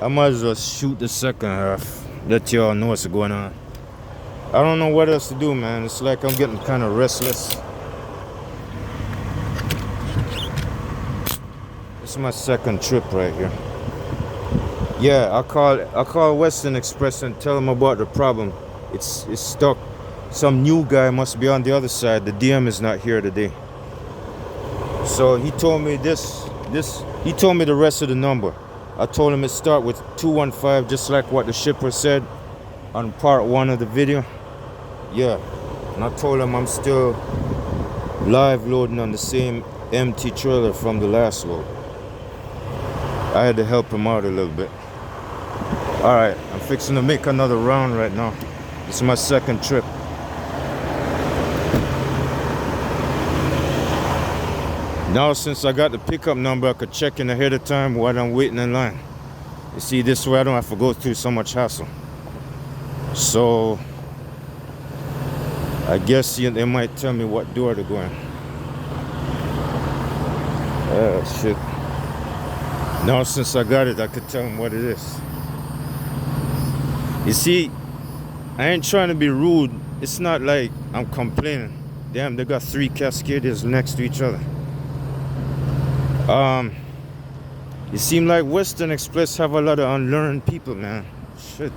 I might as well shoot the second half. Let y'all know what's going on. I don't know what else to do, man. It's like I'm getting kind of restless. This is my second trip right here. Yeah, I call Western Express and tell them about the problem. It's stuck. Some new guy must be on the other side. The DM is not here today. So he told me he told me the rest of the number. I told him it start with 215, just like what the shipper said on part one of the video. Yeah. And I told him I'm still live loading on the same empty trailer from the last load. I had to help him out a little bit. Alright, I'm fixing to make another round right now. This is my second trip. Now since I got the pickup number, I could check in ahead of time while I'm waiting in line. You see, this way I don't have to go through so much hassle. So I guess they might tell me what door to go in. Oh shit. Now since I got it, I could tell them what it is. You see, I ain't trying to be rude. It's not like I'm complaining. Damn, they got 3 Cascadias next to each other. It seems like Western Express have a lot of unlearned people, man. Shit.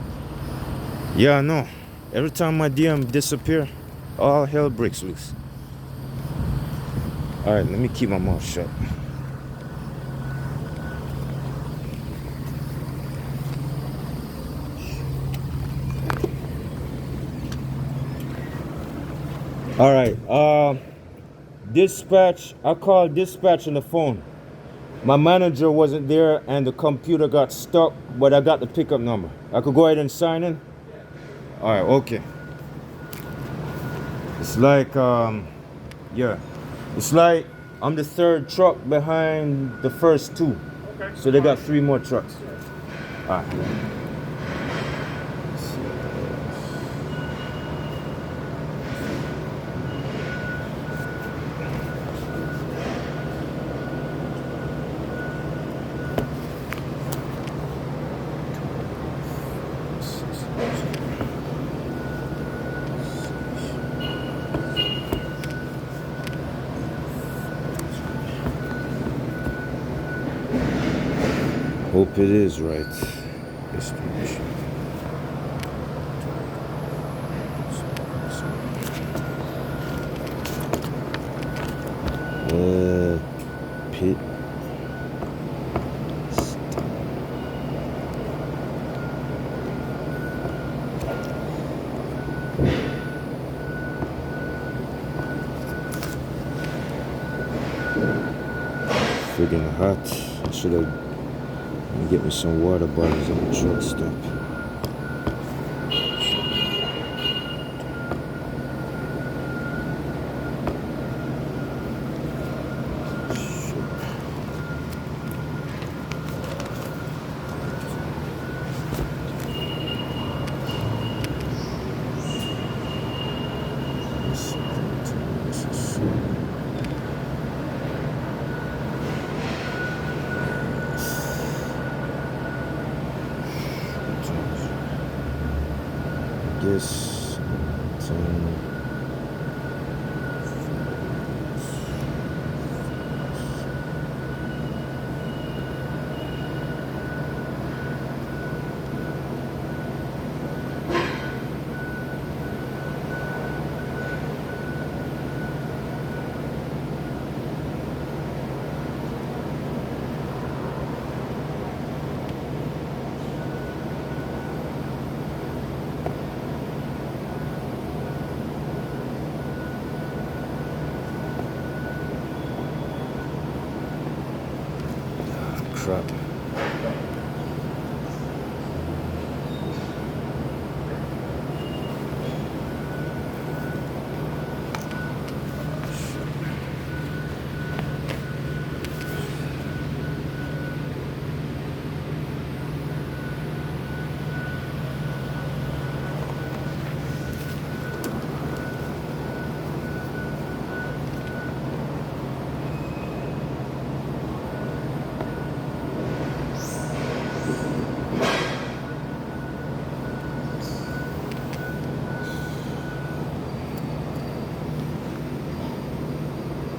Yeah, I know. Every time my DM disappear, all hell breaks loose. Alright, let me keep my mouth shut. Alright, dispatch. I called dispatch on the phone. My manager wasn't there and the computer got stuck, but I got the pickup number. I could go ahead and sign in? Alright, okay. It's like, yeah. It's like I'm the third truck behind the first 2. Okay. So they got 3 more trucks. Alright. Hope it is right. Distribution. Pit. Friggin' hot. I should have get me some water bottles at the truck stop. Guess 10.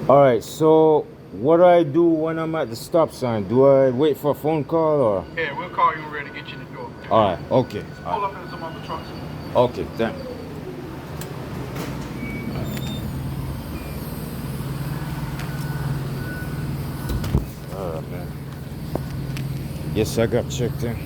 All right. So what do I do when I'm at the stop sign? Do I wait for a phone call or? Yeah, we'll call you when we're ready to get you in the door. All right. Okay. Pull up in some other trucks. Okay. Thanks. All right, man. Yes, I got checked in.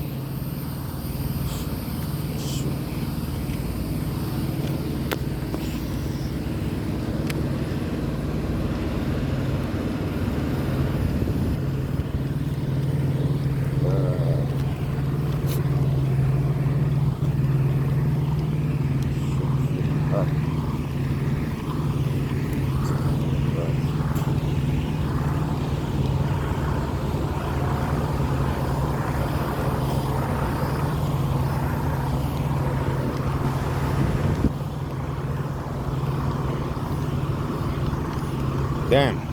Damn.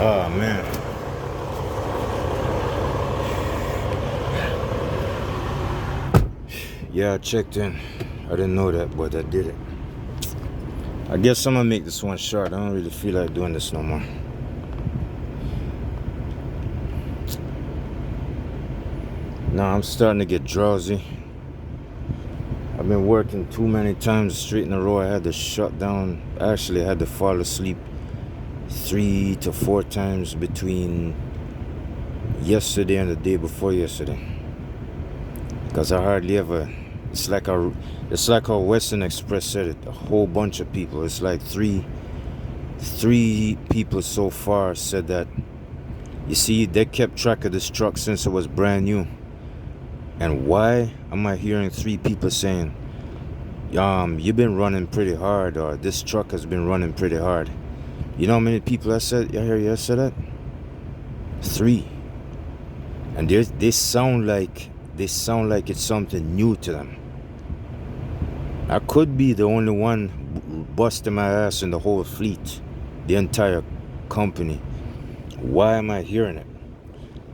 Oh man. Yeah, I checked in. I didn't know that, but I did it. I guess I'm gonna make this one short. I don't really feel like doing this no more. Nah, I'm starting to get drowsy. I've been working too many times straight in a row. I had to shut down. Actually, I had to fall asleep 3 to 4 times between yesterday and the day before yesterday. Because I hardly ever. It's like how Western Express said it. A whole bunch of people. It's like three people so far said that. You see, they kept track of this truck since it was brand new. And why am I hearing 3 people saying, you've been running pretty hard, or this truck has been running pretty hard? You know how many people I hear you said that? 3. And they sound like it's something new to them. I could be the only one busting my ass in the whole fleet, the entire company. Why am I hearing it?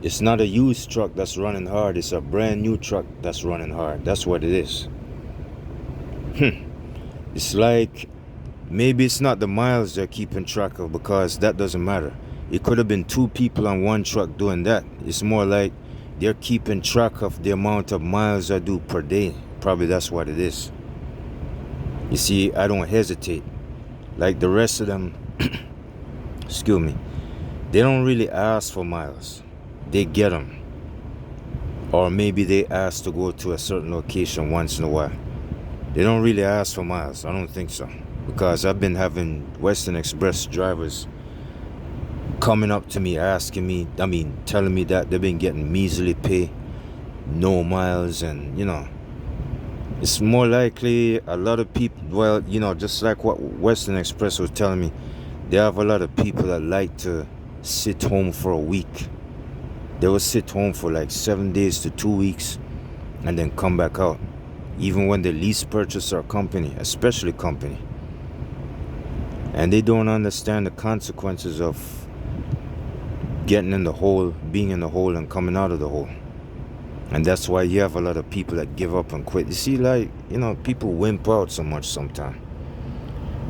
It's not a used truck that's running hard. It's a brand new truck that's running hard. That's what it is. It's like, maybe it's not the miles they're keeping track of, because that doesn't matter. It could have been 2 people on one truck doing that. It's more like they're keeping track of the amount of miles I do per day. Probably that's what it is. You see, I don't hesitate. Like the rest of them, excuse me, they don't really ask for miles. They get them. Or maybe they ask to go to a certain location once in a while. They don't really ask for miles. I don't think so. Because I've been having Western Express drivers coming up to me asking me, telling me that they've been getting measly pay, no miles, and it's more likely a lot of people, well, just like what Western Express was telling me, they have a lot of people that like to sit home for a week. They will sit home for like 7 days to 2 weeks and then come back out. Even when they lease purchase our company, especially company. And they don't understand the consequences of getting in the hole, being in the hole, and coming out of the hole. And that's why you have a lot of people that give up and quit. You see, like, people wimp out so much sometimes.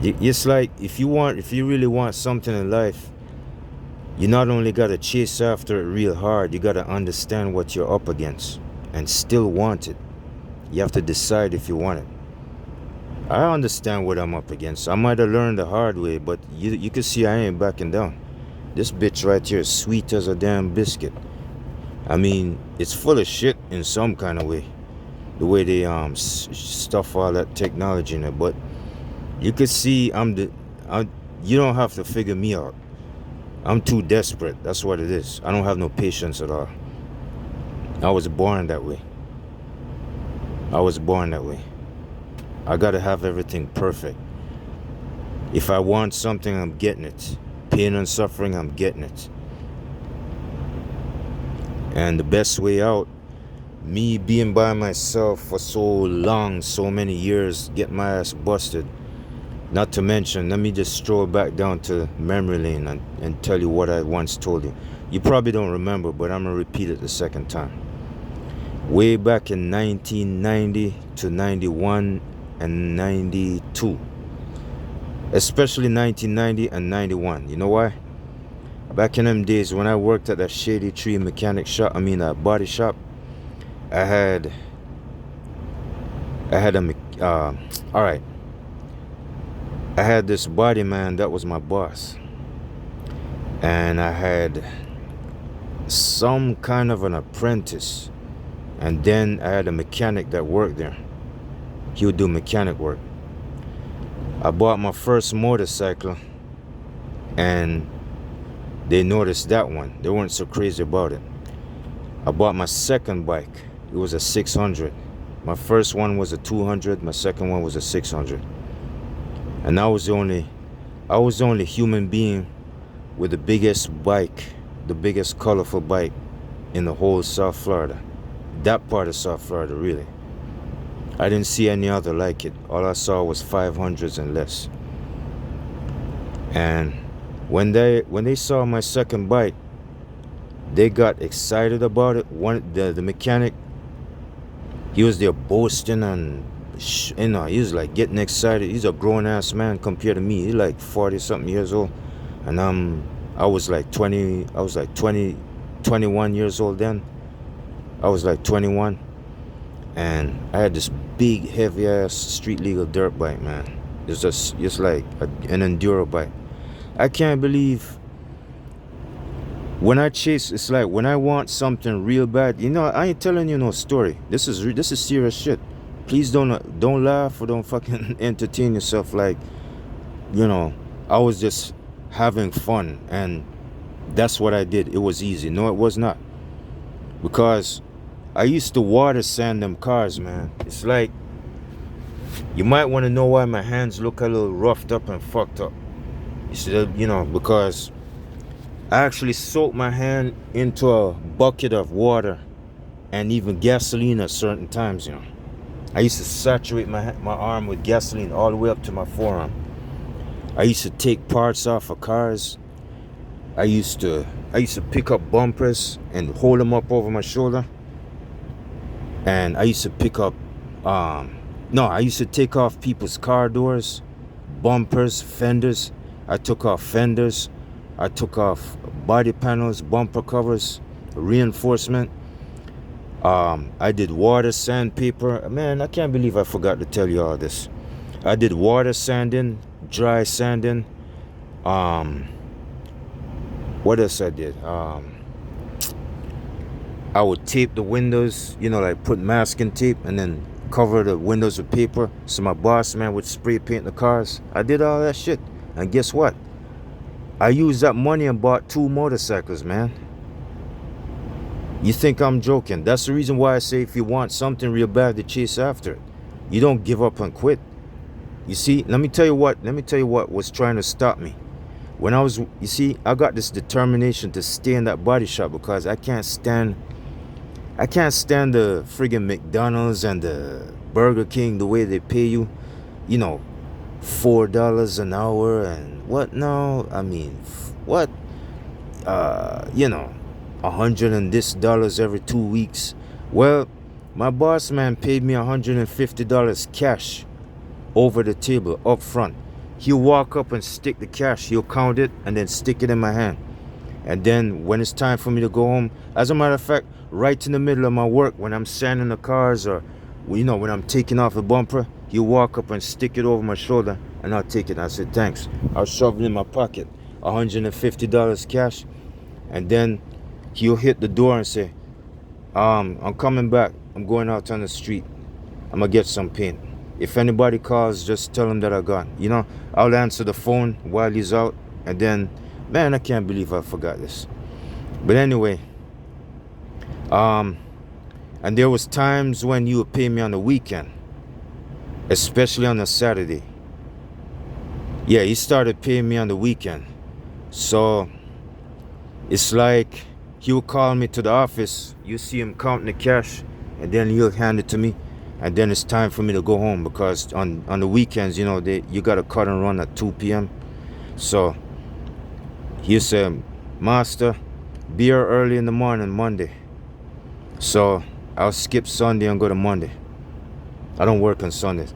It's like, if you really want something in life, you not only got to chase after it real hard, you got to understand what you're up against and still want it. You have to decide if you want it. I understand what I'm up against. I might have learned the hard way, but you can see I ain't backing down. This bitch right here is sweet as a damn biscuit. I mean, it's full of shit in some kind of way. The way they stuff all that technology in it, but you could see you don't have to figure me out. I'm too desperate. That's what it is. I don't have no patience at all. I was born that way. I was born that way. I gotta have everything perfect. If I want something, I'm getting it. Pain and suffering, I'm getting it. And the best way out, me being by myself for so long, so many years, get my ass busted. Not to mention, let me just stroll back down to memory lane and tell you what I once told you. You probably don't remember, but I'm gonna repeat it the second time. Way back in 1990 to 91 and 92. Especially 1990 and 91. You know why? Back in them days when I worked at that Shady Tree mechanic shop, a body shop, I had alright. I had this body man that was my boss. And I had some kind of an apprentice. And then I had a mechanic that worked there. He would do mechanic work. I bought my first motorcycle and they noticed that one. They weren't so crazy about it. I bought my second bike. It was a 600. My first one was a 200. My second one was a 600. And I was the only human being with the biggest bike, the biggest colorful bike in the whole South Florida. That part of South Florida, really. I didn't see any other like it. All I saw was 500s and less. And when they saw my second bike, they got excited about it. The mechanic, he was there boasting and he was like getting excited. He's a grown ass man compared to me. He's like 40 something years old, and I was like 21 years old then. I was like 21, and I had this big heavy ass street legal dirt bike, man. It's just like an enduro bike. I can't believe when I chase. It's like when I want something real bad. I ain't telling you no story. This is serious shit. Please don't laugh or don't fucking entertain yourself like, I was just having fun, and that's what I did. It was easy. No, it was not. Because I used to water sand them cars, man. It's like, you might want to know why my hands look a little roughed up and fucked up. Because I actually soaked my hand into a bucket of water and even gasoline at certain times, I used to saturate my arm with gasoline all the way up to my forearm. I used to take parts off of cars. I used to pick up bumpers and hold them up over my shoulder. And I used to pick up, I used to take off people's car doors, bumpers, fenders. I took off fenders. I took off body panels, bumper covers, reinforcement. I did water sandpaper. Man, I can't believe I forgot to tell you all this. I did water sanding, dry sanding. What else I did? I would tape the windows, like put masking tape and then cover the windows with paper. So my boss man would spray paint the cars. I did all that shit. And guess what? I used that money and bought 2 motorcycles, man. You think I'm joking? That's the reason why I say if you want something real bad to chase after it, you don't give up and quit. You see, let me tell you what was trying to stop me. I got this determination to stay in that body shop because I can't stand the friggin' McDonald's and the Burger King, the way they pay you, $4 an hour and what now? I mean, what? $100 and this dollars every 2 weeks. Well, my boss man paid me $150 cash over the table up front. He'll walk up and stick the cash. He'll count it and then stick it in my hand. And then when it's time for me to go home, as a matter of fact, right in the middle of my work, when I'm sanding the cars or, when I'm taking off the bumper, he'll walk up and stick it over my shoulder and I'll take it. And I said, thanks. I'll shove it in my pocket, $150 cash. And then he'll hit the door and say, I'm coming back. I'm going out on the street. I'm gonna get some paint. If anybody calls, just tell them that I got. You know, I'll answer the phone while he's out, and then, man, I can't believe I forgot this. But anyway, um, and there was times when you would pay me on the weekend, especially on a Saturday. Yeah, he started paying me on the weekend. So it's like he would call me to the office. You see him counting the cash, and then he'll hand it to me, and then it's time for me to go home because on the weekends, you know, you gotta cut and run at 2 p.m. So he said, "Master, be here early in the morning Monday." So I'll skip Sunday and go to Monday. I don't work on Sundays.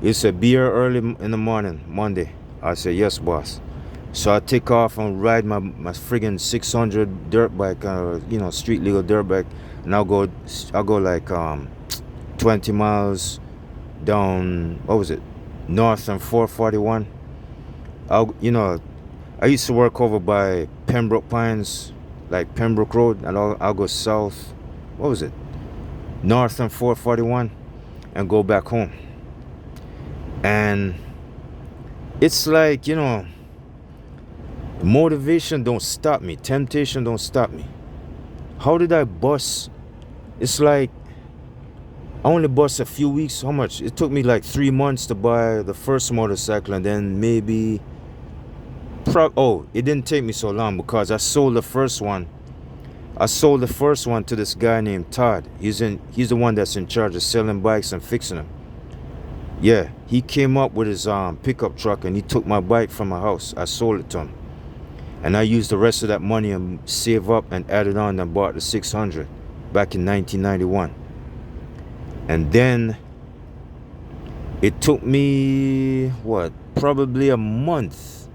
He said, "Be here early in the morning Monday." I said, "Yes, boss." So I take off and ride my friggin' 600 dirt bike, you know, street legal dirt bike, and I'll go like 20 miles down, what was it, north and 441. You know, I used to work over by Pembroke Pines, like Pembroke Road, and I'll go south, what was it, north and 441, and go back home. And it's like, you know, motivation don't stop me, temptation don't stop me. How did I bust? It's like I only bust a few weeks. How much? It took me like 3 months to buy the first motorcycle, and then maybe it didn't take me so long because I sold the first one. I sold the first one to this guy named Todd. He's the one that's in charge of selling bikes and fixing them. Yeah, he came up with his pickup truck, and he took my bike from my house. I sold it to him, and I used the rest of that money and save up and added on and bought the 600 back in 1991. And then it took me, what, probably a month.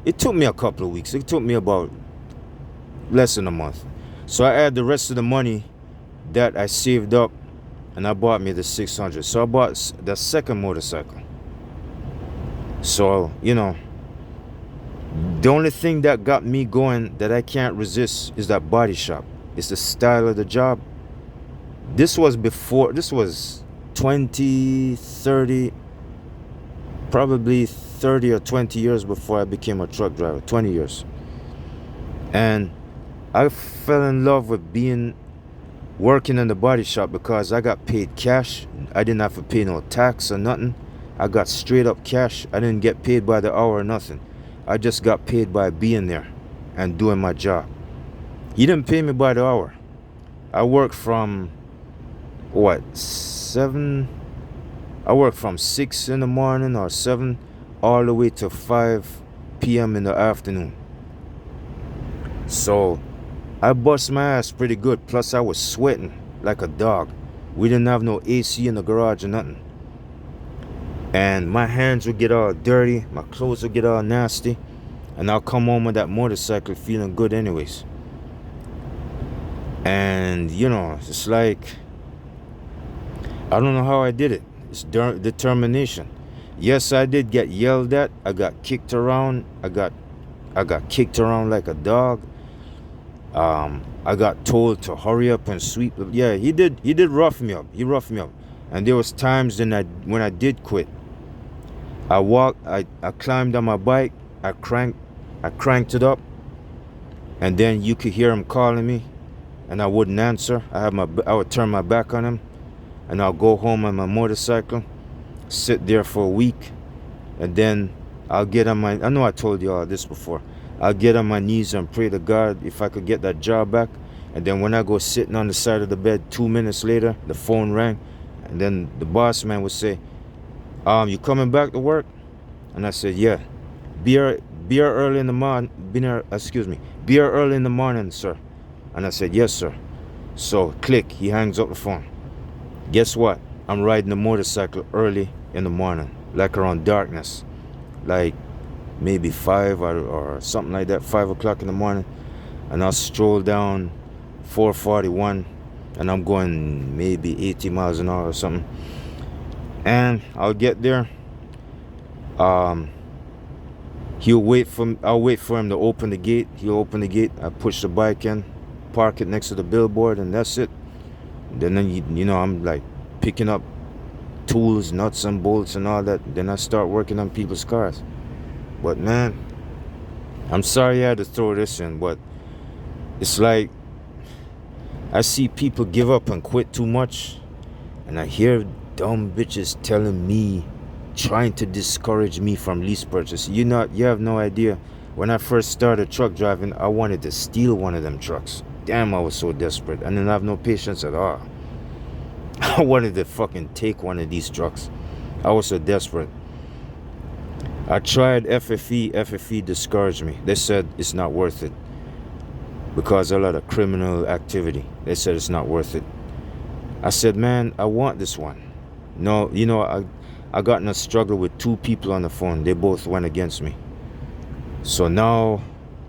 It took me a couple of weeks. It took me about less than a month. So I add the rest of the money that I saved up, and I bought me the 600. So I bought the second motorcycle. So, you know, the only thing that got me going that I can't resist is that body shop. It's the style of the job. This was 20, 30, probably 30 or 20 years before I became a truck driver, 20 years. And I fell in love with working in the body shop because I got paid cash. I didn't have to pay no tax or nothing. I got straight up cash. I didn't get paid by the hour or nothing. I just got paid by being there and doing my job. He didn't pay me by the hour. I worked from 7? I worked from 6 in the morning or 7 all the way to 5 p.m. in the afternoon. So I bust my ass pretty good. Plus I was sweating like a dog. We didn't have no AC in the garage or nothing. And my hands would get all dirty. My clothes would get all nasty. And I'll come home with that motorcycle feeling good anyways. And, you know, it's like, I don't know how I did it. It's determination. Yes, I did get yelled at. I got kicked around. I got kicked around like a dog. I got told to hurry up and sweep. Yeah, he did rough me up. He roughed me up. And there was times when I did quit. I climbed on my bike. I cranked it up. And then you could hear him calling me, and I wouldn't answer. I would turn my back on him, and I'll go home on my motorcycle, sit there for a week, and then I'll get on I know I told you all this before. I'll get on my knees and pray to God if I could get that job back. And then when I go sitting on the side of the bed, 2 minutes later, the phone rang, and then the boss man would say, "You coming back to work?" And I said, "Yeah." Be here early in the morning. Be here early in the morning, sir. And I said, "Yes, sir." So click, he hangs up the phone. Guess what? I'm riding the motorcycle early in the morning, like around darkness, like maybe 5 or something like that, 5 o'clock in the morning. And I'll stroll down 441, and I'm going maybe 80 miles an hour or something. And I'll get there. I'll wait for him to open the gate. He'll open the gate. I push the bike in, park it next to the billboard, and that's it. Then you know, I'm like picking up tools, nuts and bolts and all that. Then I start working on people's cars. But man, I'm sorry I had to throw this in, but it's like I see people give up and quit too much, and I hear dumb bitches telling me, trying to discourage me from lease purchase. You have no idea. When I first started truck driving, I wanted to steal one of them trucks. Damn, I was so desperate. I didn't have no patience at all. I wanted to fucking take one of these trucks. I was so desperate. I tried FFE. FFE discouraged me. They said it's not worth it because a lot of criminal activity. They said it's not worth it. I said, man, I want this one. No, you know, I got in a struggle with two people on the phone. They both went against me. So now,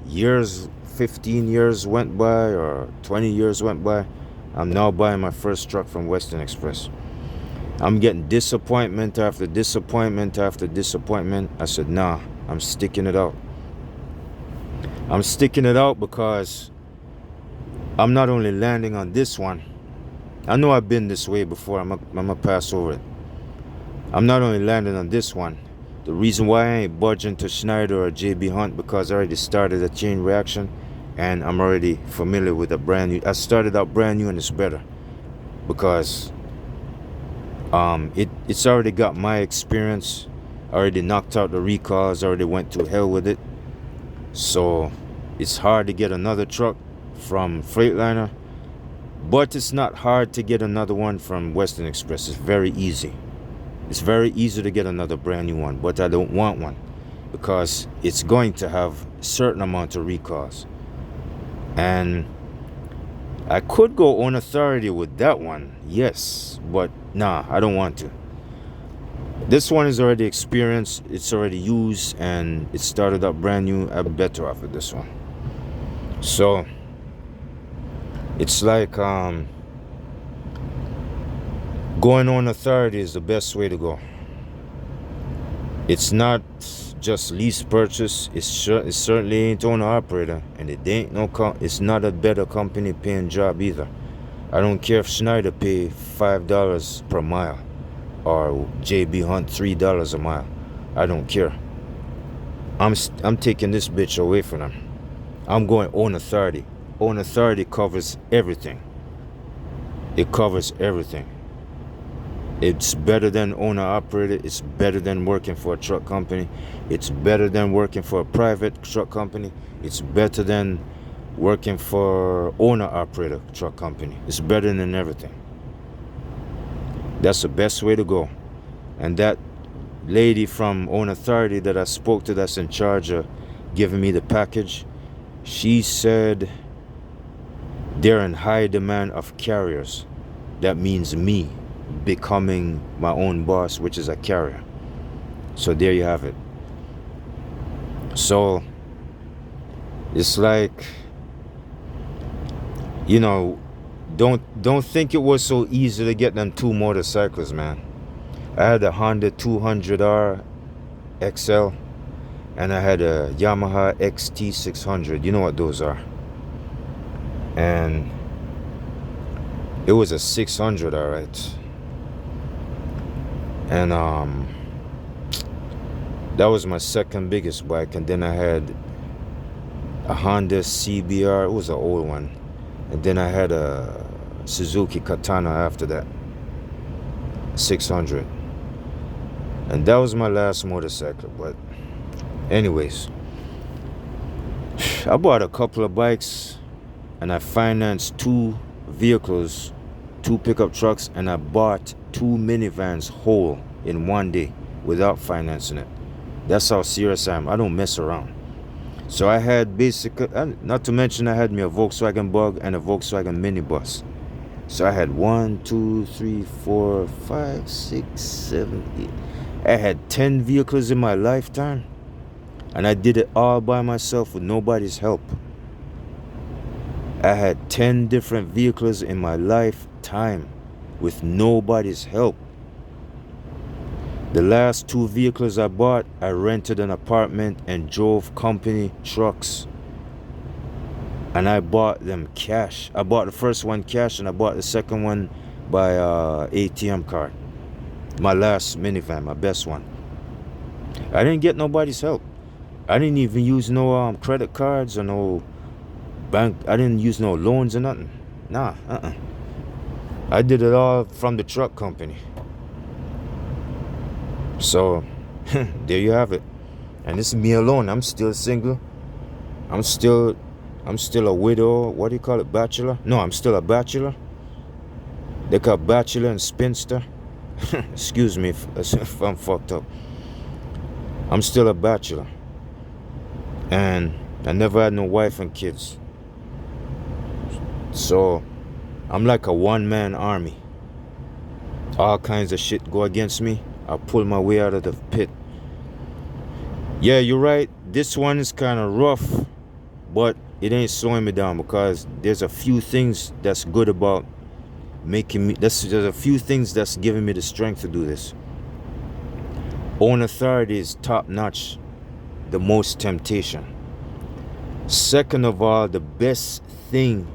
15 years went by, or 20 years went by. I'm now buying my first truck from Western Express. I'm getting disappointment after disappointment after disappointment. I said, nah, I'm sticking it out. I'm sticking it out because I'm not only landing on this one. I know I've been this way before. I'm gonna pass over it. I'm not only landing on this one. The reason why I ain't budging to Schneider or JB Hunt, because I already started a chain reaction and I'm already familiar with a brand new. I started out brand new and it's better because it's already got my experience. I already knocked out the recalls, already went to hell with it. So it's hard to get another truck from Freightliner, but it's not hard to get another one from Western Express. It's very easy. It's very easy to get another brand new one, but I don't want one because it's going to have a certain amount of recalls. And I could go on authority with that one, yes, but nah, I don't want to. This one is already experienced, it's already used, and it started up brand new. I'm better off with this one. So it's like going on authority is the best way to go. It's not just lease purchase. It certainly ain't owner operator, and it's not a better company paying job either. I don't care if Schneider pay $5 per mile or JB Hunt $3 a mile. I don't care. I'm taking this bitch away from them. I'm going own authority. Own authority covers everything. It covers everything. It's better than owner operator. It's better than working for a truck company. It's better than working for a private truck company. It's better than working for owner operator truck company. It's better than everything. That's the best way to go. And that lady from Own Authority that I spoke to, that's in charge of giving me the package, she said they're in high demand of carriers. That means me becoming my own boss, which is a carrier. So there you have it. So it's like, you know, don't think it was so easy to get them two motorcycles, man. I had a Honda 200R XL and I had a Yamaha XT600. You know what those are. And it was a 600, all right. And that was my second biggest bike. And then I had a Honda CBR. It was an old one. And then I had a Suzuki Katana after that, 600. And that was my last motorcycle. But anyways, I bought a couple of bikes and I financed 2 vehicles, 2 pickup trucks, and I bought 2 minivans whole in one day without financing it. That's how serious I am. I don't mess around. So I had basically, not to mention I had me a Volkswagen Bug and a Volkswagen minibus. So I had 1, 2, 3, 4, 5, 6, 7, 8. I had 10 vehicles in my lifetime. And I did it all by myself with nobody's help. I had 10 different vehicles in my lifetime with nobody's help. The last 2 vehicles I bought, I rented an apartment and drove company trucks. and I bought them cash. I bought the first one cash, and I bought the second one by ATM card. My last minivan, my best one. I didn't get nobody's help. I didn't even use no credit cards or no bank. I didn't use no loans or nothing. Nah, I did it all from the truck company. So there you have it. And this is me alone. I'm still single. I'm still a widow. What do you call it? Bachelor? No, I'm still a bachelor. They call bachelor and spinster. Excuse me if I'm fucked up. I'm still a bachelor. And I never had no wife and kids. So I'm like a one-man army. All kinds of shit go against me. I pull my way out of the pit. Yeah, you're right. This one is kind of rough, but it ain't slowing me down because there's a few things that's good about making me. There's a few things that's giving me the strength to do this. Own authority is top notch, the most temptation. Second of all, the best thing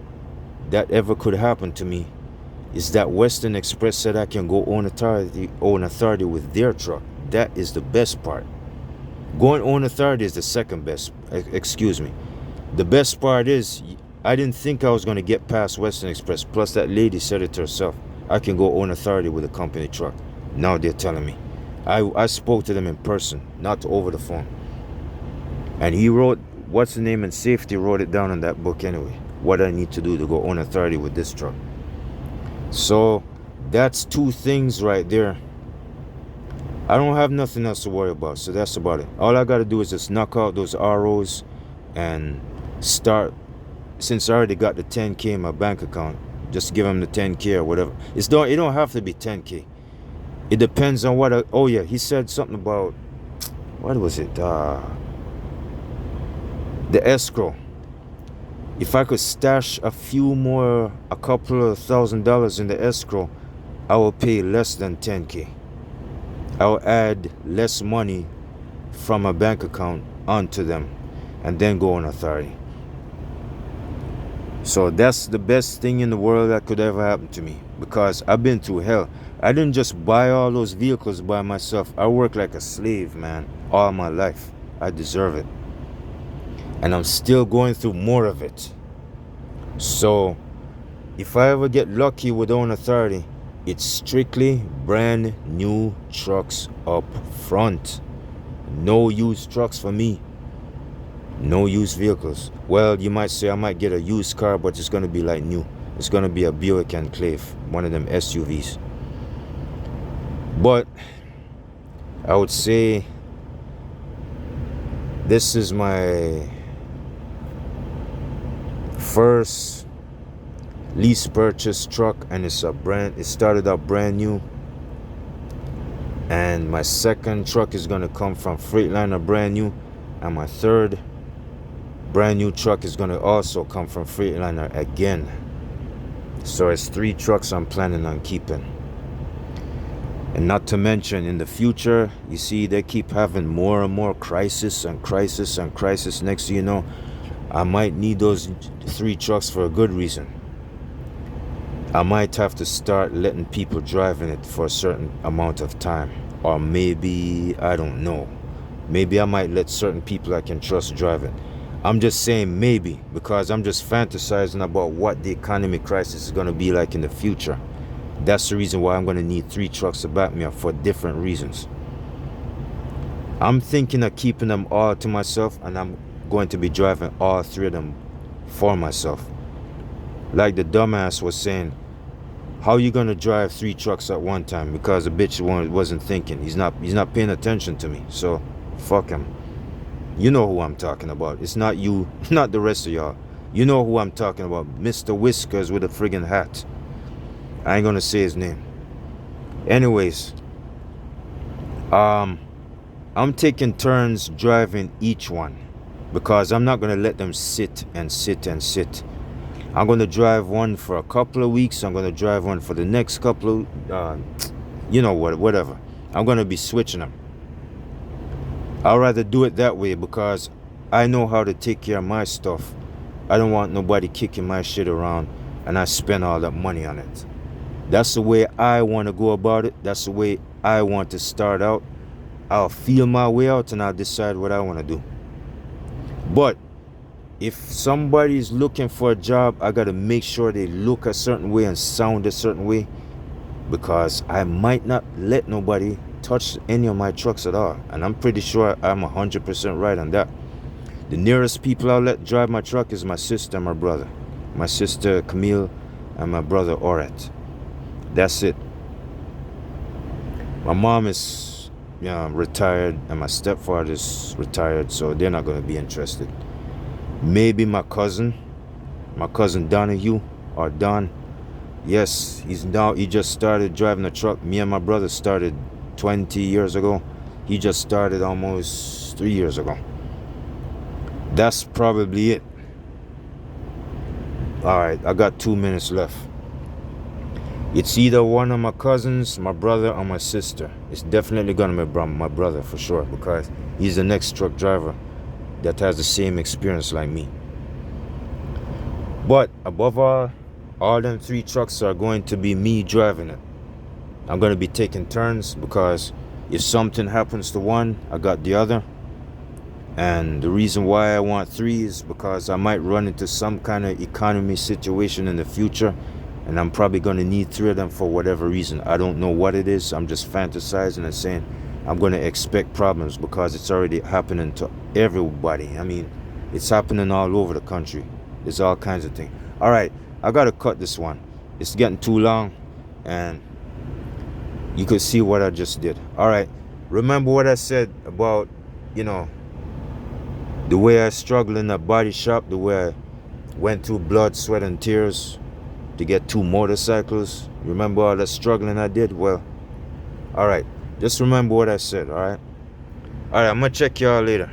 that ever could happen to me is that Western Express said I can go own authority with their truck. That is the best part. Going own authority is the second best. Excuse me. The best part is I didn't think I was going to get past Western Express. Plus that lady said it to herself. I can go own authority with a company truck. Now they're telling me. I spoke to them in person, not over the phone. And he wrote, what's the name, and Safety wrote it down in that book anyway. What I need to do to go own authority with this truck. So that's two things right there. I don't have nothing else to worry about. So that's about it. All I got to do is just knock out those ROs and start. Since I already got the 10K in my bank account, just give them the 10K or whatever. It don't have to be 10K. It depends on what. Oh yeah, he said something about, what was it? The escrow. If I could stash a couple of $1,000s in the escrow, I will pay less than 10K. I will add less money from a bank account onto them and then go on authority. So that's the best thing in the world that could ever happen to me, because I've been through hell. I didn't just buy all those vehicles by myself. I worked like a slave, man, all my life. I deserve it. And I'm still going through more of it. So if I ever get lucky with own authority, it's strictly brand new trucks up front. No used trucks for me. No used vehicles. Well, you might say I might get a used car, but it's going to be like new. It's going to be a Buick Enclave, one of them SUVs. But I would say this is my first lease purchase truck, and it started out brand new. And my second truck is going to come from Freightliner brand new, and my third brand new truck is going to also come from Freightliner again. So it's 3 trucks I'm planning on keeping. And not to mention, in the future, you see, they keep having more and more crisis and crisis and crisis. Next thing you know, I might need those 3 trucks for a good reason. I might have to start letting people drive in it for a certain amount of time. Or maybe, I don't know. Maybe I might let certain people I can trust drive it. I'm just saying maybe, because I'm just fantasizing about what the economy crisis is going to be like in the future. That's the reason why I'm going to need 3 trucks to back me up, for different reasons. I'm thinking of keeping them all to myself, and I'm going to be driving all 3 of them for myself. Like the dumbass was saying, how you going to drive 3 trucks at one time? Because the bitch wasn't thinking. He's not paying attention to me. So fuck him. You know who I'm talking about. It's not you, not the rest of y'all. You know who I'm talking about. Mr. Whiskers with a friggin' hat. I ain't gonna say his name. Anyways, I'm taking turns driving each one, because I'm not gonna let them sit and sit and sit. I'm gonna drive one for a couple of weeks. I'm gonna drive one for the next couple of, whatever. I'm gonna be switching them. I'd rather do it that way, because I know how to take care of my stuff I don't want nobody kicking my shit around and I spend all that money on it. That's the way I want to go about it. That's the way I want to start out. I'll feel my way out and I'll decide what I want to do. But if somebody's looking for a job, I got to make sure they look a certain way and sound a certain way, because I might not let nobody touch any of my trucks at all. And I'm pretty sure I'm 100% right on that. The nearest people I'll let drive my truck is my sister and my brother. My sister Camille and my brother Oret. That's it. My mom is retired and my stepfather's retired, so they're not going to be interested. Maybe my cousin Donahue or Don. Yes, he just started driving a truck. Me and my brother started 20 years ago. He just started almost 3 years ago. That's probably it. Alright, I got 2 minutes left. It's either one of my cousins, my brother, or my sister. It's definitely gonna be my brother for sure, because he's the next truck driver that has the same experience like me. But above all them 3 trucks are going to be me driving it. I'm going to be taking turns, because if something happens to one, I got the other. And the reason why I want 3 is because I might run into some kind of economy situation in the future, and I'm probably going to need 3 of them for whatever reason. I don't know what it is. I'm just fantasizing and saying I'm going to expect problems, because it's already happening to everybody. I mean, it's happening all over the country. There's all kinds of things. All right, I got to cut this one. It's getting too long, and you could see what I just did. All right, remember what I said about, the way I struggled in that body shop, the way I went through blood, sweat, and tears to get 2 motorcycles. Remember all that struggling I did? Well, all right, just remember what I said. All right, I'm gonna check y'all later.